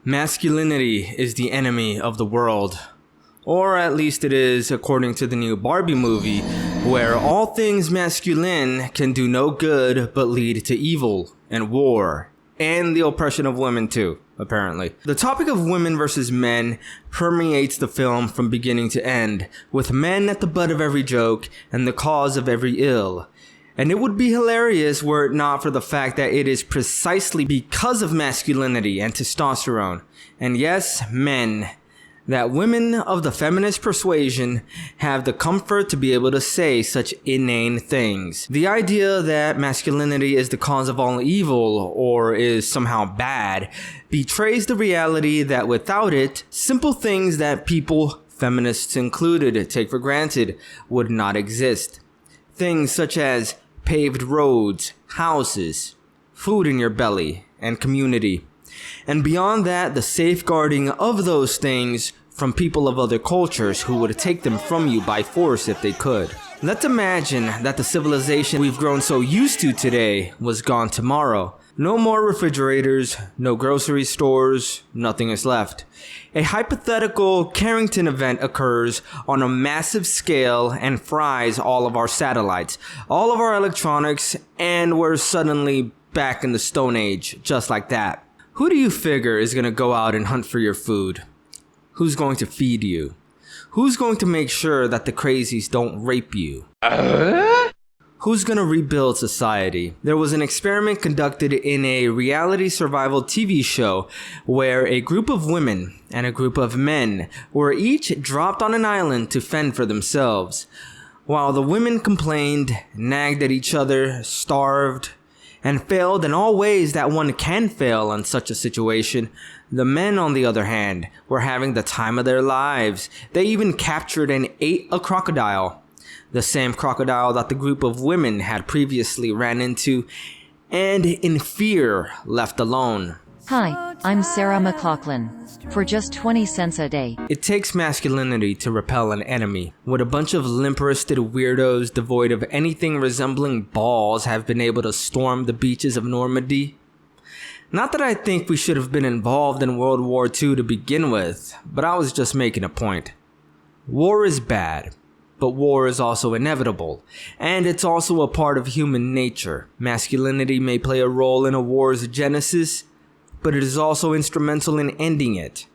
Masculinity is the enemy of the world. Or at least it is according to the new Barbie movie, where all things masculine can do no good but lead to evil and war. And the oppression of women too, apparently. The topic of women versus men permeates the film from beginning to end, with men at the butt of every joke and the cause of every ill. And it would be hilarious were it not for the fact that it is precisely because of masculinity and testosterone, and yes, men, that women of the feminist persuasion have the comfort to be able to say such inane things. The idea that masculinity is the cause of all evil or is somehow bad betrays the reality that without it, simple things that people, feminists included, take for granted would not exist. Things such as paved roads, houses, food in your belly, and community. And beyond that, the safeguarding of those things from people of other cultures who would take them from you by force if they could. Let's imagine that the civilization we've grown so used to today was gone tomorrow. No more refrigerators, no grocery stores, nothing is left. A hypothetical Carrington event occurs on a massive scale and fries all of our satellites, all of our electronics, and we're suddenly back in the Stone Age, just like that. Who do you figure is going to go out and hunt for your food? Who's going to feed you? Who's going to make sure that the crazies don't rape you? Who's gonna rebuild society? There was an experiment conducted in a reality survival TV show where a group of women and a group of men were each dropped on an island to fend for themselves. While the women complained, nagged at each other, starved, and failed in all ways that one can fail in such a situation, the men, on the other hand, were having the time of their lives. They even captured and ate a crocodile. The same crocodile that the group of women had previously ran into and in fear left alone. Hi, I'm Sarah McLachlan. For just 20 cents a day. It takes masculinity to repel an enemy. Would a bunch of limp-wristed weirdos devoid of anything resembling balls have been able to storm the beaches of Normandy? Not that I think we should have been involved in World War II to begin with, but I was just making a point. War is bad. But war is also inevitable, and it's also a part of human nature. Masculinity may play a role in a war's genesis, but it is also instrumental in ending it.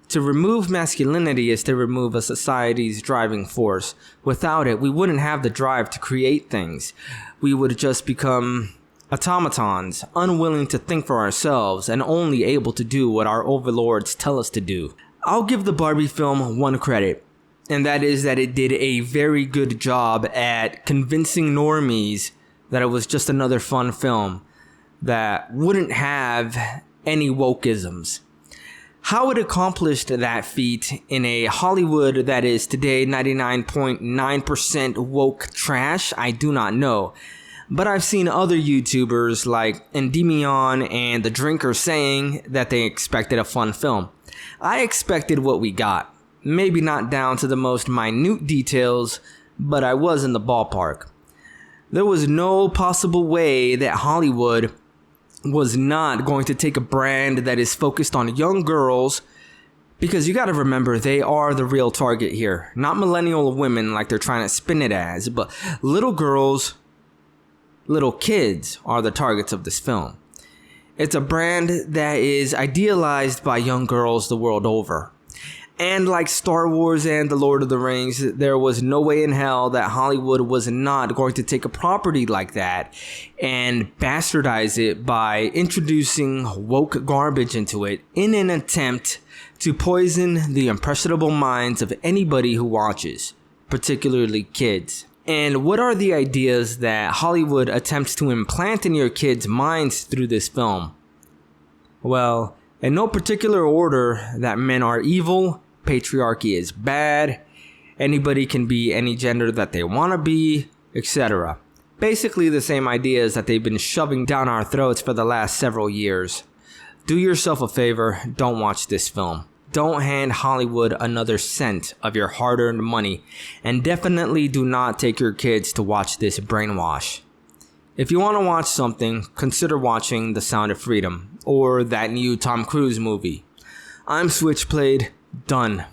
To remove masculinity is to remove a society's driving force. Without it, we wouldn't have the drive to create things. We would just become automatons, unwilling to think for ourselves and only able to do what our overlords tell us to do. I'll give the Barbie film one credit. And that is that it did a very good job at convincing normies that it was just another fun film that wouldn't have any wokeisms. How it accomplished that feat in a Hollywood that is today 99.9% woke trash, I do not know. But I've seen other YouTubers like Endymion and The Drinker saying that they expected a fun film. I expected what we got. Maybe not down to the most minute details, but I was in the ballpark. There was no possible way that Hollywood was not going to take a brand that is focused on young girls, because you gotta remember they are the real target here. Not millennial women like they're trying to spin it as, but little girls, little kids are the targets of this film. It's a brand that is idealized by young girls the world over. And like Star Wars and The Lord of the Rings, there was no way in hell that Hollywood was not going to take a property like that and bastardize it by introducing woke garbage into it in an attempt to poison the impressionable minds of anybody who watches, particularly kids. And what are the ideas that Hollywood attempts to implant in your kids' minds through this film? Well, in no particular order, that men are evil, patriarchy is bad, anybody can be any gender that they want to be, etc. Basically the same ideas that they've been shoving down our throats for the last several years. Do yourself a favor, don't watch this film. Don't hand Hollywood another cent of your hard-earned money, and definitely do not take your kids to watch this brainwash. If you want to watch something, consider watching The Sound of Freedom or that new Tom Cruise movie. I'm Switchblade. Done.